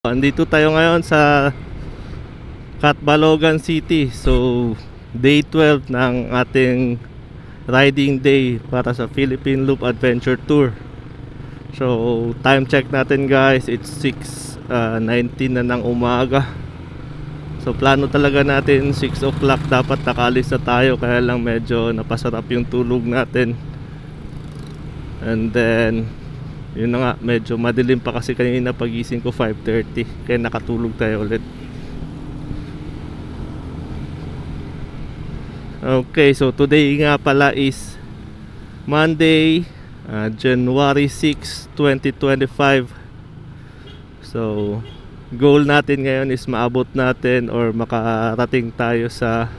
Andito tayo ngayon sa Catbalogan City. So day 12 ng ating riding day para sa Philippine Loop Adventure Tour. So time check natin guys, it's 6:19 na ng umaga. So plano talaga natin 6 o'clock dapat nakalis na tayo, kaya lang medyo napasarap yung tulog natin. And then yun na nga, medyo madilim pa kasi kanina pagising ko 5:30, kaya nakatulog tayo ulit. Okay, so today nga pala is Monday, January 6, 2025. So goal natin ngayon is maabot natin or makarating tayo sa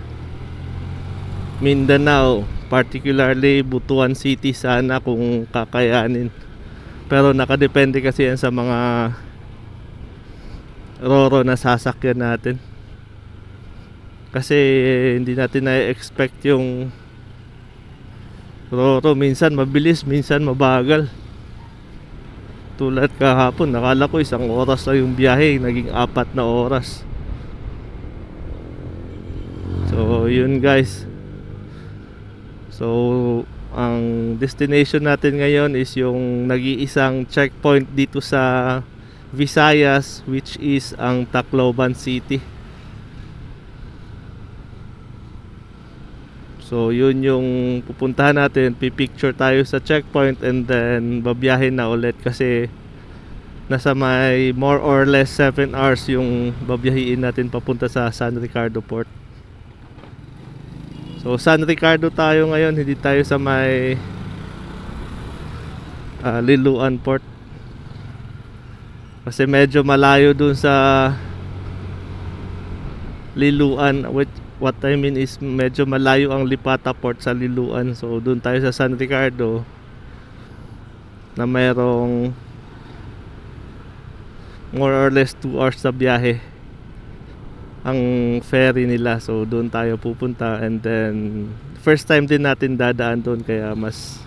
Mindanao, particularly Butuan City sana kung kakayanin. Pero nakadepende kasi yan sa mga roro na sasakyan natin. Kasi hindi natin na-expect yung roro, minsan mabilis, minsan mabagal. Tulad kahapon, nakala ko 1 oras na yung biyahe, naging 4 na oras. So yun guys. So ang destination natin ngayon is yung nag-iisang checkpoint dito sa Visayas, which is ang Tacloban City. So yun yung pupuntahan natin, pipicture tayo sa checkpoint and then babiyahin na ulit kasi nasa may more or less 7 hours yung babiyahin natin papunta sa San Ricardo Port. So San Ricardo tayo ngayon, hindi tayo sa may Liloan Port. Kasi medyo malayo dun sa Liloan. What I mean is medyo malayo ang Lipata Port sa Liloan. So dun tayo sa San Ricardo na mayroong more or less 2 hours na biyahe ang ferry nila. So doon tayo pupunta, and then first time din natin dadaan doon, kaya mas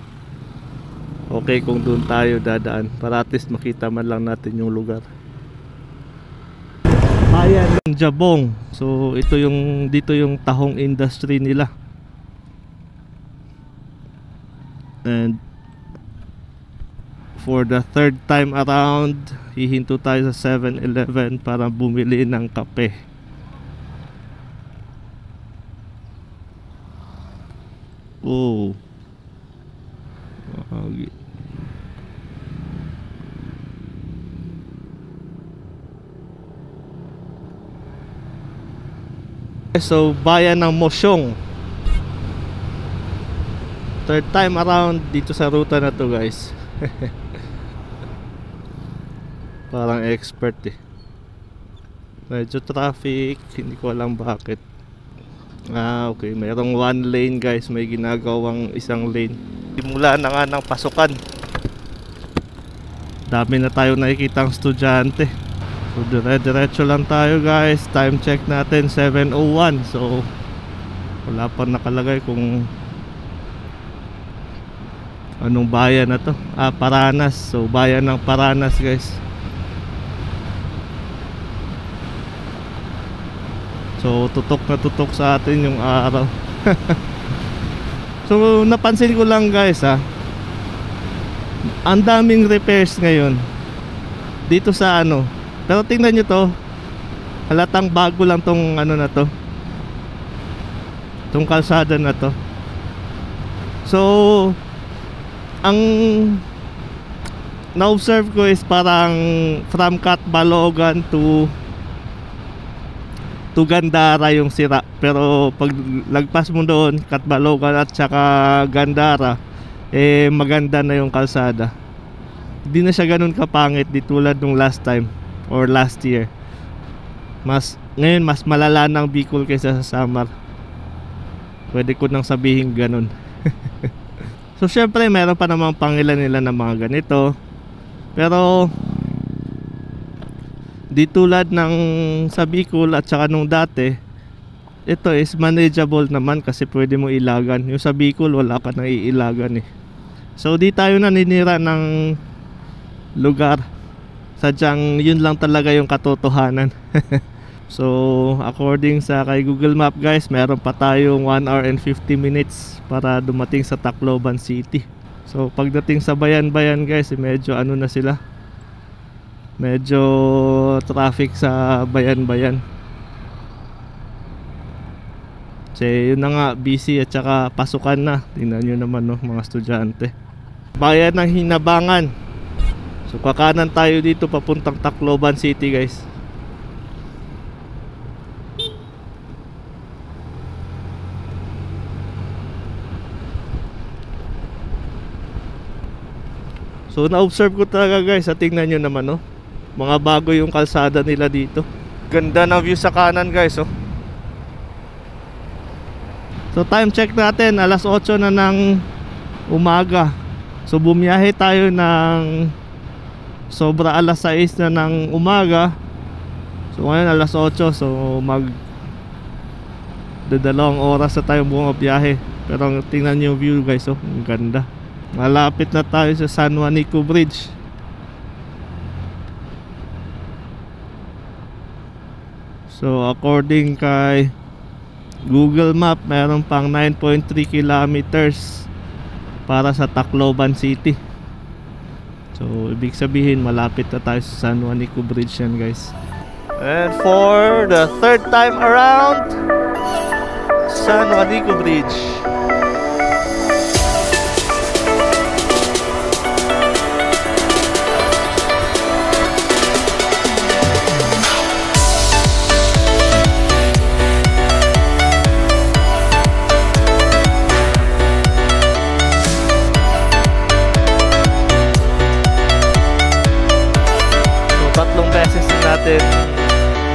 okay kung doon tayo dadaan para at least makita man lang natin yung lugar. Bayan ng Jabong. So ito yung, dito yung tahong industry nila. And for the third time around, hihinto tayo sa 7-Eleven para bumili ng kape. Oh. Okay. So bayan ng Mosyong. Third time around dito sa ruta na to guys. Parang expert eh. Medyo traffic, hindi ko alam bakit. Okay, mayroong 1 lane guys, may ginagawang 1 lane. Simula na nga ng pasukan. Dami na tayo nakikitang estudyante. So dire-diretso lang tayo guys. Time check natin 7:01. So wala pa nakalagay kung anong bayan na to. Paranas. So bayan ng Paranas guys. So tutok na tutok sa atin yung araw. So napansin ko lang guys ang daming repairs ngayon dito sa ano. Pero tingnan nyo to, halatang bago lang tong ano na to, tong kalsada na to. So ang na-observe ko is parang from Catbalogan to Gandara yung sira. Pero pag lagpas mo doon, Catbalogan at saka Gandara, maganda na yung kalsada. Hindi na siya ganun kapangit di tulad nung last time or last year. Ngayon mas malala ng Bicol kaysa sa Samar. Pwede ko nang sabihin ganun. So syempre meron pa namang pangilan nila ng mga ganito. Pero di tulad ng sa Bicol at saka nung dati, ito is manageable naman kasi pwede mo ilagan. Yung sa Bicol wala ka nang iilagan eh. So di tayo naninira ng lugar. Sadyang yun lang talaga yung katotohanan. So according sa kay Google Map guys, meron pa tayong 1 hour and 50 minutes para dumating sa Tacloban City. So pagdating sa Bayan-Bayan guys, medyo ano na sila, medyo traffic sa Bayan-Bayan. Kasi yun na nga, busy at saka pasukan na. Tingnan nyo naman no, mga estudyante. Bayan ng Hinabangan. So kakanan tayo dito papuntang Tacloban City guys. So na-observe ko talaga guys, tingnan nyo naman no, mga bago yung kalsada nila dito. Ganda ng view sa kanan guys oh. So time check natin, alas 8 na ng umaga. So bumiyahe tayo ng sobra alas 6 na ng umaga. So ngayon alas 8, so dalawang oras na tayong bumabiyahe. Pero tingnan nyo yung view guys oh, ang ganda. Malapit na tayo sa San Juanico Bridge. So according kay Google Map, meron pang 9.3 kilometers para sa Tacloban City. So ibig sabihin malapit na tayo sa San Juanico Bridge yan guys. And for the third time around, San Juanico Bridge. Natin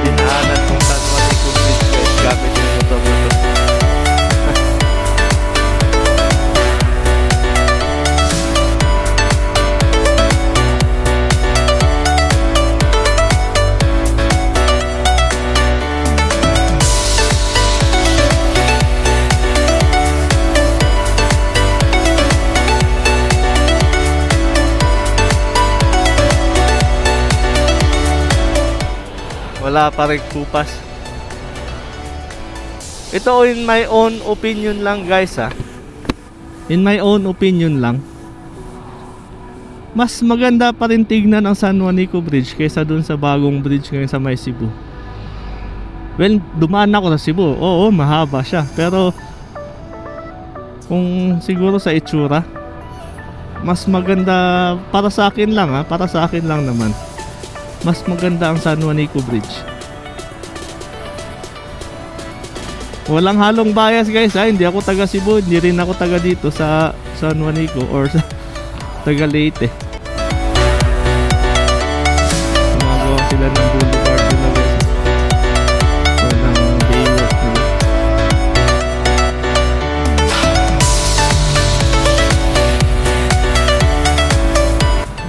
dinaanan kung San Juanico Bridge guys gamit yung motor na to. Wala pa rin kupas. Ito in my own opinion lang guys ha. In my own opinion lang, mas maganda pa rin tignan ang San Juanico Bridge kaysa dun sa bagong bridge ngayon sa may Cebu. Well, dumaan ako sa Cebu. Oo, mahaba siya. Pero kung siguro sa itsura, mas maganda para sa akin lang ha. Para sa akin lang naman, mas maganda ang San Juanico Bridge. Walang halong bias guys ha. Hindi ako taga Cebu, hindi rin ako taga dito sa San Juanico or sa taga Leyte. Gumagawa sila ng boulevard nila guys. So ng Baywalk nila.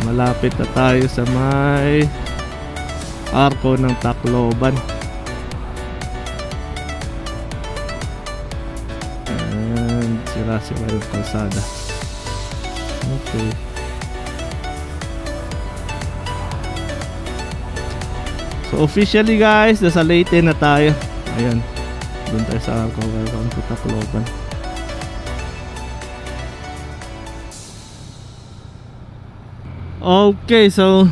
Malapit na tayo sa may arko ng Tacloban. And sira-sira yung kalsada. Okay. So officially guys, nasa Leyte na tayo. Ayan, doon tayo sa arko. Welcome to Tacloban. Okay, so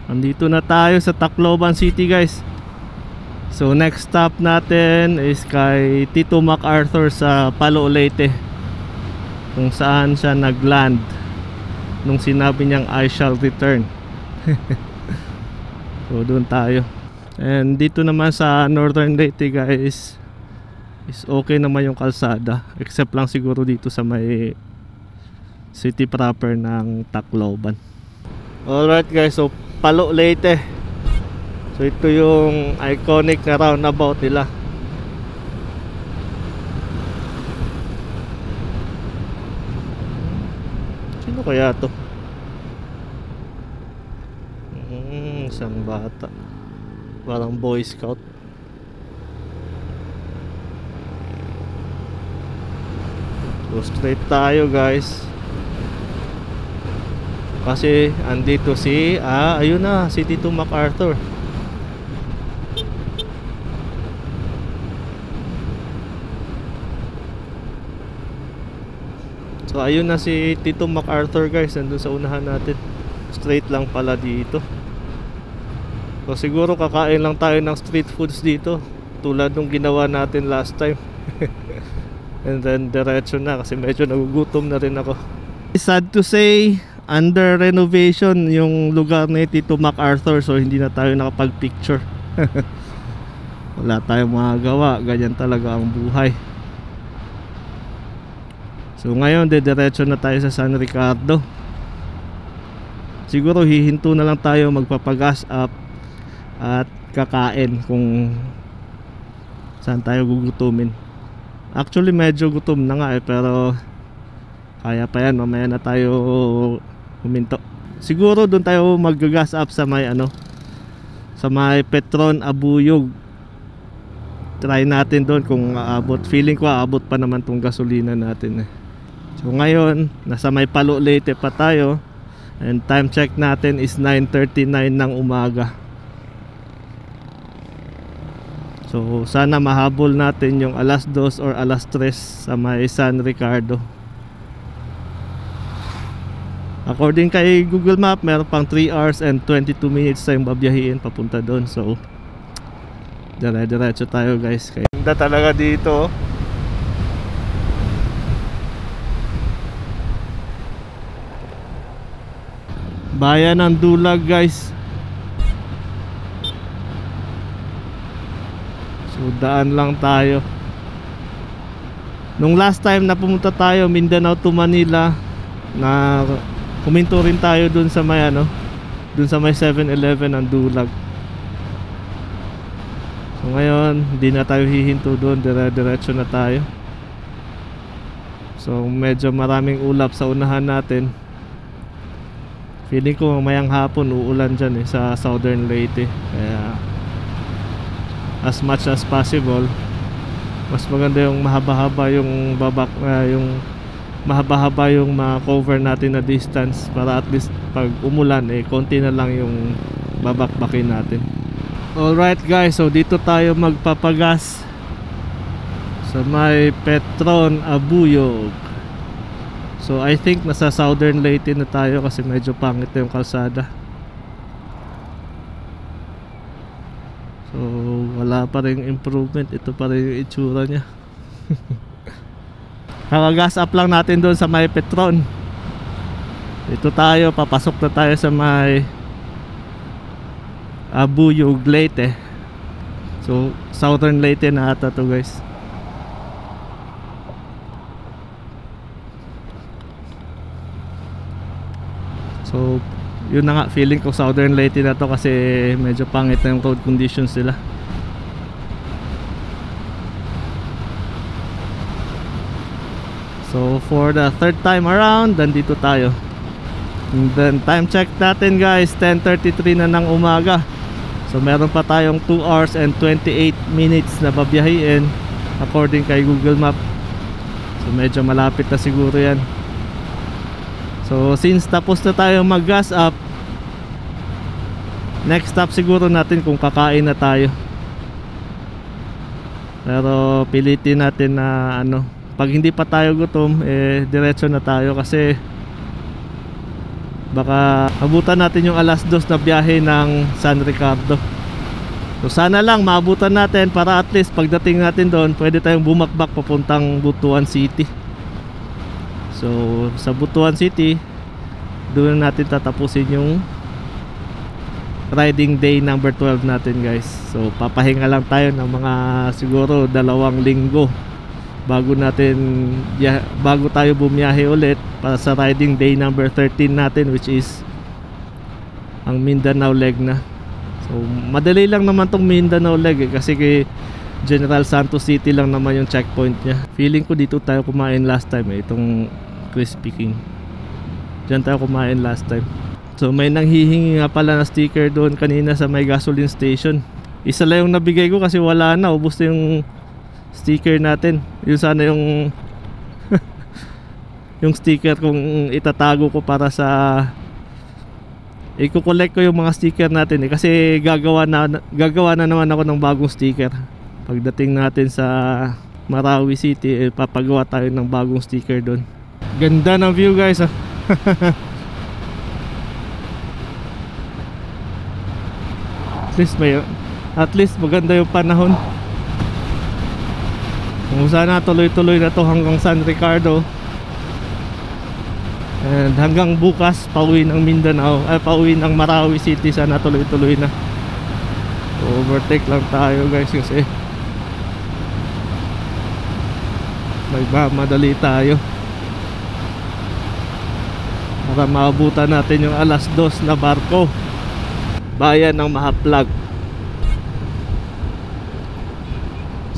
andito na tayo sa Tacloban City guys. So next stop natin is kay Tito MacArthur sa Palo Leyte, kung saan siya nagland nung sinabi niyang I shall return. So doon tayo. And dito naman sa Northern Leyte guys, is okay naman yung kalsada, except lang siguro dito sa may city proper ng Tacloban. Alright guys, so Palo Leyte. So ito yung iconic na roundabout nila. Sino kaya to? Isang bata, parang Boy Scout. So straight tayo guys. Kasi andito si ayun na si Tito MacArthur. So ayun na si Tito MacArthur guys, nandun sa unahan natin. Straight lang pala dito. So siguro kakain lang tayo ng street foods dito, tulad nung ginawa natin last time. And then diretso na kasi medyo nagugutom na rin ako. Sad to say, under renovation yung lugar ni Tito MacArthur, so hindi na tayo nakapag-picture. Wala tayong magagawa, ganyan talaga ang buhay. So ngayon diretso na tayo sa San Ricardo. Siguro hihinto na lang tayo, magpapagas up at kakain kung saan tayo gugutumin. Actually medyo gutom na nga pero kaya pa yan, mamaya na tayo huminto. Siguro doon tayo mag-gas up sa may sa may Petron Abuyog. Try natin doon kung aabot. Feeling ko aabot pa naman tong gasolina natin eh. So ngayon nasa may Palo Leyte pa tayo, and time check natin is 9:39 ng umaga. So sana mahabol natin yung alas 2 or alas 3 sa may San Ricardo. According kay Google Map, meron pang 3 hours and 22 minutes tayong babiyahin papunta doon. So dire-diretso tayo guys. Ganda talaga dito. Bayan ng Dulag guys. So daan lang tayo. Nung last time na pumunta tayo Mindanao to Manila, na huminto rin tayo dun sa may dun sa may 7-Eleven ng Dulag. So ngayon hindi na tayo hihinto dun, dire-diretso na tayo. So medyo maraming ulap sa unahan natin. Feeling ko mamayang hapon uulan dyan sa Southern Leyte. Kaya as much as possible, mas maganda yung mahaba-haba yung mahaba-haba yung ma-cover natin na distance, para at least pag umulan konti na lang yung babakbakin natin. Alright guys, so dito tayo magpapagas sa may Petron Abuyog. So I think nasa Southern Leyte na tayo kasi medyo pangit yung kalsada. So wala pa rin improvement, ito pa rin yung itsura nya. Kakagas up lang natin doon sa may Petron. Ito tayo, papasok na tayo sa may Abuyog, Leyte. So Southern Leyte na ata to guys. So yun na nga, feeling ko Southern Leyte na to kasi medyo pangit na yung road conditions nila. So for the third time around, nandito tayo. And then time check natin guys, 10:33 na ng umaga. So meron pa tayong 2 hours and 28 minutes na babiyahin according kay Google Map. So medyo malapit na siguro yan. So since tapos na tayo mag-gas up, next stop siguro natin kung kakain na tayo. Pero pilitin natin na pag hindi pa tayo gutom, diretso na tayo kasi baka abutan natin yung alas 2 na biyahe ng San Ricardo. So sana lang maabutan natin para at least pagdating natin doon, pwede tayong bumakbak papuntang Butuan City. So sa Butuan City, doon natin tatapusin yung riding day number 12 natin guys. So papahinga lang tayo ng mga siguro 2 linggo bago tayo bumiyahe ulit para sa riding day number 13 natin, which is ang Mindanao leg na. So madali lang naman tong Mindanao leg kasi kay General Santos City lang naman yung checkpoint nya. Feeling ko dito tayo kumain last time itong Crispy King. Diyan tayo kumain last time. So may nanghihingi nga pala na sticker doon kanina sa may gasoline station. Isa lang yung nabigay ko kasi wala na, ubos na yung sticker natin. Yun sana yung yung sticker kung itatago ko para sa i-collect ko yung mga sticker natin eh, kasi gagawa na naman ako ng bagong sticker. Pagdating natin sa Marawi City, papagawa tayo ng bagong sticker doon. Ganda ng view guys ah. At least maganda yung panahon. Kung sana tuloy-tuloy na to hanggang San Ricardo, and hanggang bukas pauwi ng Mindanao, pauwi ng Marawi City, sana tuloy-tuloy na. Overtake lang tayo guys kasi magmamadali tayo para maabutan natin yung alas 2 na barko, bayan ng Mahaplag.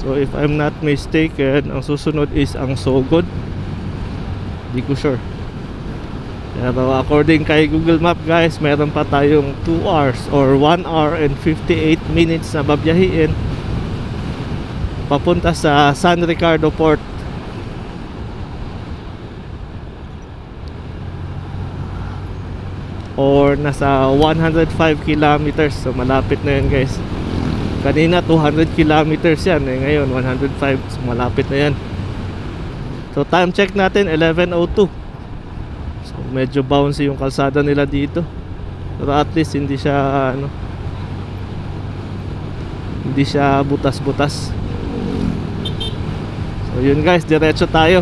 So if I'm not mistaken, ang susunod is ang Sogod. Di ko sure, pero according kay Google Map guys, meron pa tayong 2 hours or 1 hour and 58 minutes na babiyahin papunta sa San Ricardo Port. Or nasa 105 kilometers. So malapit na yan guys. Kanina 200 kilometers yan eh, ngayon 105. So malapit na yan. So time check natin 11:02. So medyo bouncy yung kalsada nila dito, pero at least hindi siya hindi siya butas-butas. So yun guys, diretso tayo.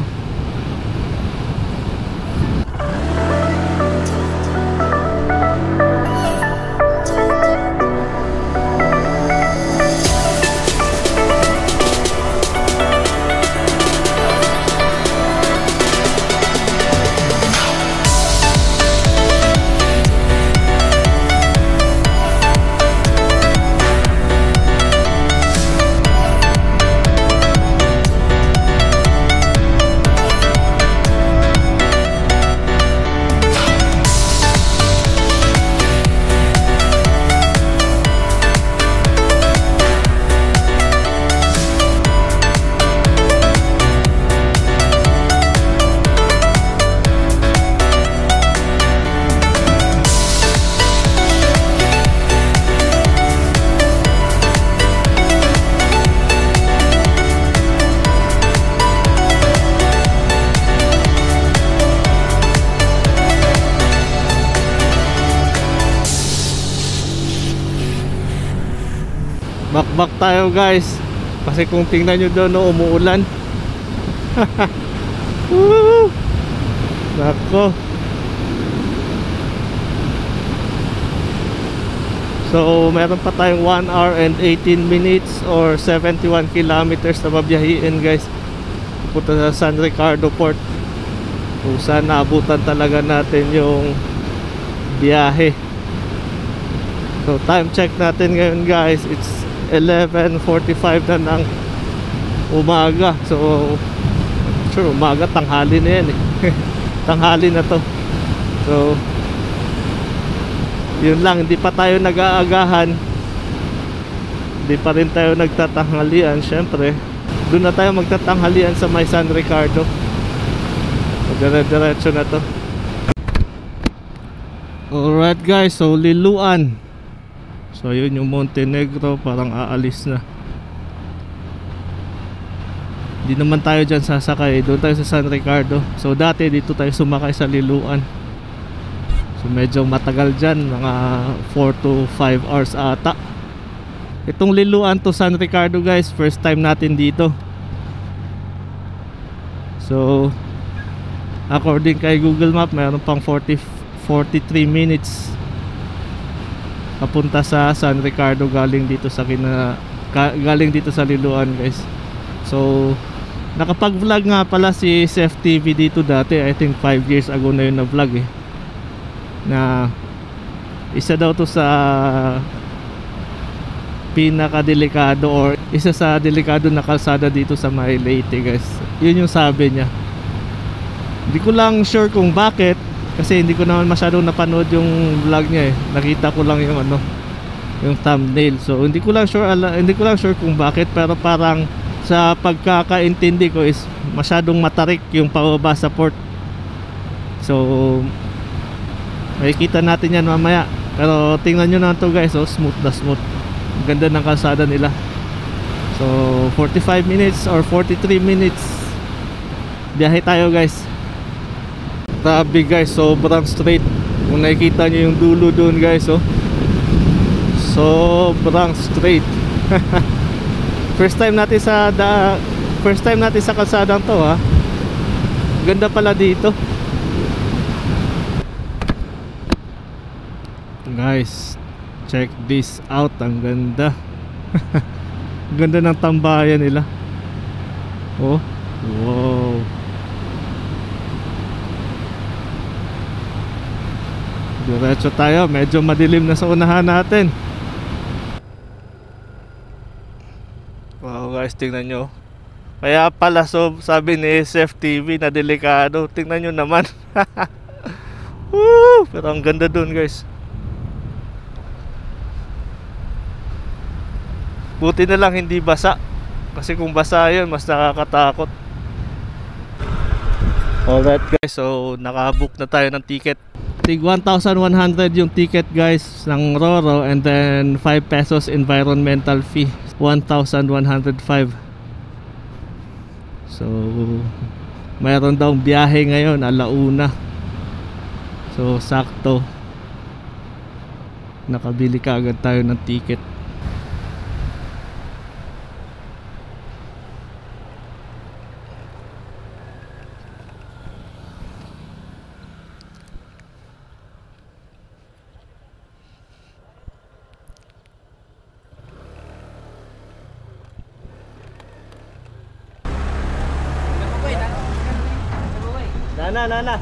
Bakbak tayo guys, kasi kung tingnan nyo doon, no, umuulan. Nako. So meron pa tayong 1 hour and 18 minutes or 71 kilometers na babiyahin guys, pupunta sa San Ricardo Port, kung saan naabutan talaga natin yung biyahe. So time check natin ngayon guys, it's 11:45 na ng umaga. So sure, umaga, tanghali na yan eh. Tanghali na to. So yun lang, hindi pa tayo nag-aagahan, hindi pa rin tayo nagtatanghalian. Syempre doon na tayo magtatanghalian sa may San Ricardo. So dire-diretso na to. Alright guys, so Liloan. So yun yung Montenegro, parang aalis na. Hindi naman tayo dyan sasakay, doon tayo sa San Ricardo. So dati dito tayo sumakay sa Liloan. So medyo matagal dyan, mga 4 to 5 hours ata. Itong Liloan to San Ricardo guys, first time natin dito. So according kay Google Map, mayroon pang 43 minutes papunta sa San Ricardo galing dito sa galing dito sa Liloan guys. So nakapag-vlog nga pala si Sef TV dito dati, I think 5 years ago na yun na vlog eh, na isa daw to sa pinakadelikado or isa sa delikado na kalsada dito sa may Leyte guys. Yun yung sabi niya. Hindi ko lang sure kung bakit, kasi hindi ko naman masyadong napanood yung vlog niya eh. Nakita ko lang yung yung thumbnail. So hindi ko lang sure kung bakit, pero parang sa pagkakaintindi ko is masyadong matarik yung pababa sa port. So makikita natin yan mamaya Pero tingnan nyo na to guys, oh, smooth na smooth. Ganda ng kalsada nila. So 45 minutes or 43 minutes biyahe tayo guys. Grabe guys, sobrang straight. Kung nakikita nyo yung dulo doon guys, oh, sobrang straight. First time natin sa kalsadang to, ha. Ganda pala dito guys, check this out. Ang ganda. Ganda ng tambayan nila. Oh, wow. Diretso tayo, medyo madilim na sa unahan natin. Wow guys, tingnan nyo. Kaya pala, so, sabi ni SFTV na delikado. Tingnan nyo naman. Woo! Pero ang ganda dun guys. Buti na lang hindi basa. Kasi kung basa yun, mas nakakatakot. Alright guys, so nakabook na tayo ng ticket. Tig 1,100 yung ticket guys ng Roro, and then 5 pesos environmental fee. 1,105. So mayroon daw biyahe ngayon alauna. So sakto, nakabili ka agad tayo ng ticket. Nana.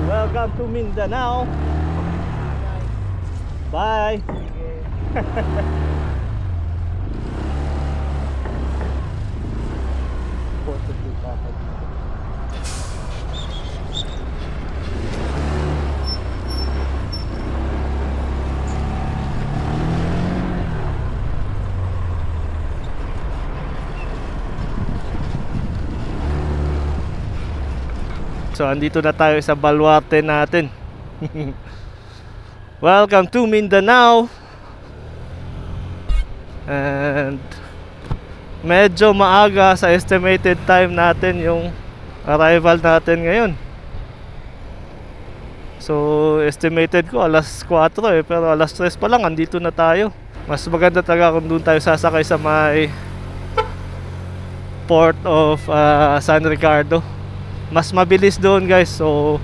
Welcome to Mindanao. Bye. So andito na tayo sa baluarte natin. Welcome to Mindanao. And medyo maaga sa estimated time natin yung arrival natin ngayon. So estimated ko alas 4 eh, pero alas 3 pa lang andito na tayo. Mas maganda talaga kung doon tayo sasakay sa may Port of San Ricardo. Mas mabilis doon guys. So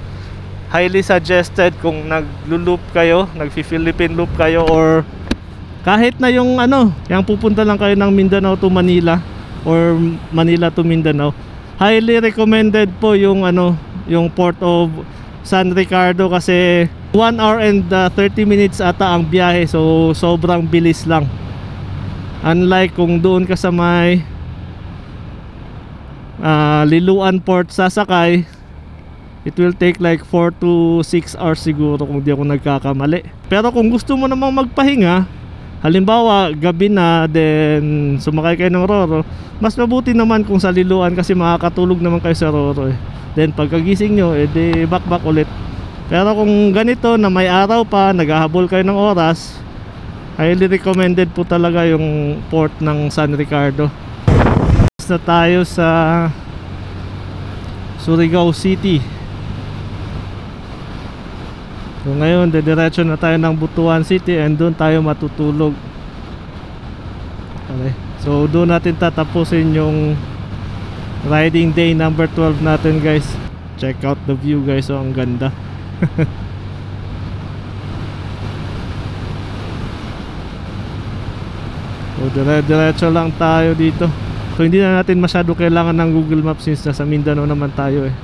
highly suggested kung naglo-loop kayo, nagfi-Philippine loop kayo, or kahit na yung yung pupunta lang kayo ng Mindanao to Manila or Manila to Mindanao, highly recommended po yung yung Port of San Ricardo kasi 1 hour and 30 minutes ata ang biyahe. So sobrang bilis lang. Unlike kung doon ka sa may Liloan Port sasakay, it will take like 4 to 6 hours siguro kung di ako nagkakamali. Pero kung gusto mo namang magpahinga, halimbawa gabi na, then sumakay kayo ng Roro, mas mabuti naman kung sa Liloan kasi makakatulog naman kayo sa Roro eh. Then pagkagising nyo, edi back ulit. Pero kung ganito na may araw pa, naghahabol kayo ng oras, highly recommended po talaga yung port ng San Ricardo. Na tayo sa Surigao City. So ngayon dediretso na tayo ng Butuan City, and doon tayo matutulog. Okay. So doon natin tatapusin yung riding day number 12 natin guys. Check out the view guys, oh, ang ganda. So diretso lang tayo dito. So hindi na natin masyado kailangan ng Google Maps since nasa Mindanao naman tayo eh.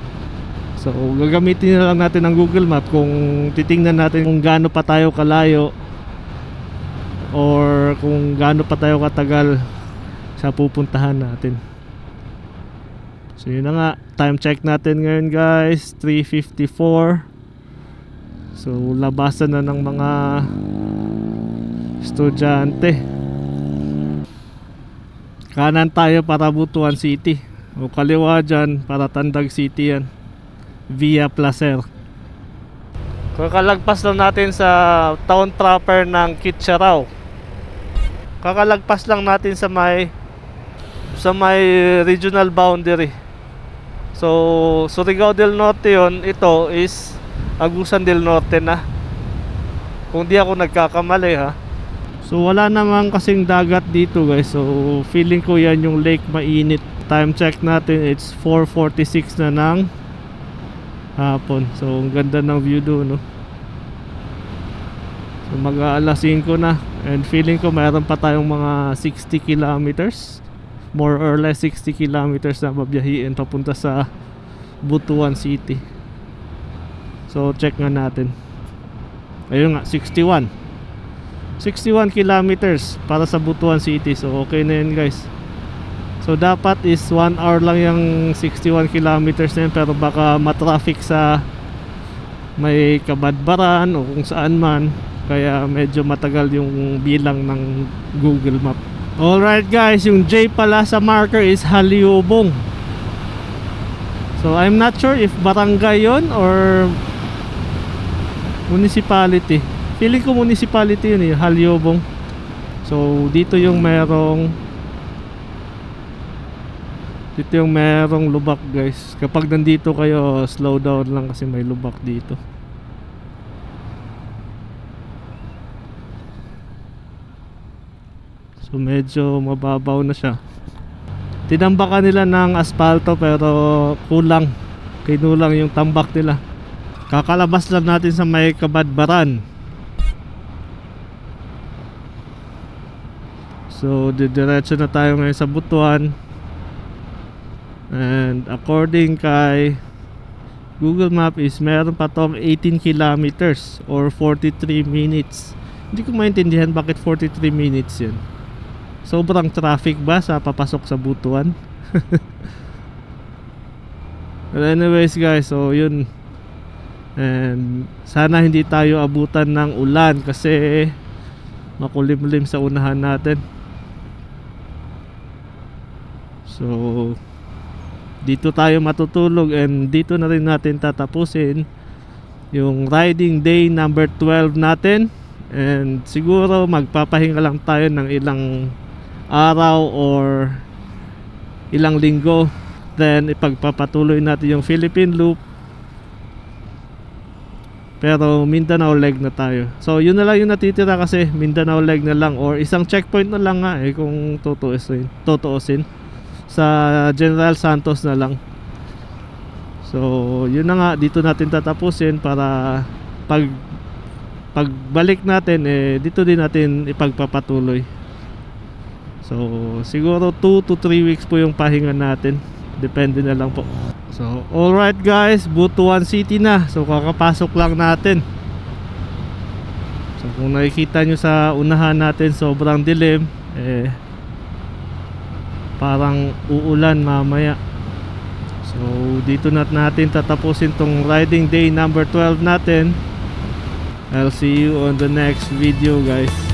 So gagamitin na lang natin ang Google Map kung titingnan natin kung gaano pa tayo kalayo or kung gaano pa tayo katagal sa pupuntahan natin. So yun na nga, time check natin ngayon guys, 3:54. So labasan na ng mga estudyante. Kanan tayo para Butuan City, o kaliwa dyan para Tandag City yan, via Placer. Kakalagpas lang natin sa town proper ng Kitcherao. Kakalagpas lang natin sa may regional boundary. So Surigao del Norte yon, ito is Agusan del Norte na, kung di ako nagkakamali ha. So wala naman kasing dagat dito guys, so feeling ko yan yung lake mainit. Time check natin, it's 4:46 na ng hapon. So ang ganda ng view doon, no? So mag-aalas 5 na, and feeling ko mayroon pa tayong mga 60 kilometers, more or less 60 kilometers na babiyahin papunta sa Butuan City. So check nga natin. Ayun nga, 61 kilometers para sa Butuan City. So okay na yun guys. So dapat is 1 hour lang yung 61 kilometers na yun, pero baka matraffic sa may Kabadbaran o kung saan man, kaya medyo matagal yung bilang ng Google Map. Alright guys, yung J pala sa marker is Haliobong. So I'm not sure if barangay yon or municipality. Feeling ko municipality yun eh, Haliobong. So dito yung merong lubak guys. Kapag nandito kayo, slow down lang kasi may lubak dito. So medyo mababaw na siya. Tinambakan nila ng asfalto pero kulang, kinulang yung tambak nila. Kakalabas lang natin sa may Kabadbaran. So didiretso na tayo ngayon sa Butuan. And according kay Google Map is meron pa tong 18 kilometers or 43 minutes. Hindi ko maintindihan bakit 43 minutes yun. Sobrang traffic ba sa papasok sa Butuan? But anyways guys, so yun. And sana hindi tayo abutan ng ulan kasi makulimlim sa unahan natin. So dito tayo matutulog, and dito na rin natin tatapusin yung riding day number 12 natin. And siguro magpapahinga lang tayo ng ilang araw or ilang linggo, then ipagpapatuloy natin yung Philippine Loop, pero Mindanao leg na tayo. So yun na lang yung natitira kasi Mindanao leg na lang, or isang checkpoint na lang nga eh kung tutuusin sa General Santos na lang. So yun na nga, dito natin tatapusin para pagbalik natin dito din natin ipagpapatuloy. So siguro 2 to 3 weeks po yung pahinga natin, depende na lang po. So alright guys, Butuan City na. So kakapasok lang natin. So kung nakikita nyo sa unahan natin, sobrang dilim, parang uulan mamaya. So dito natin tatapusin tong riding day number 12 natin. I'll see you on the next video guys.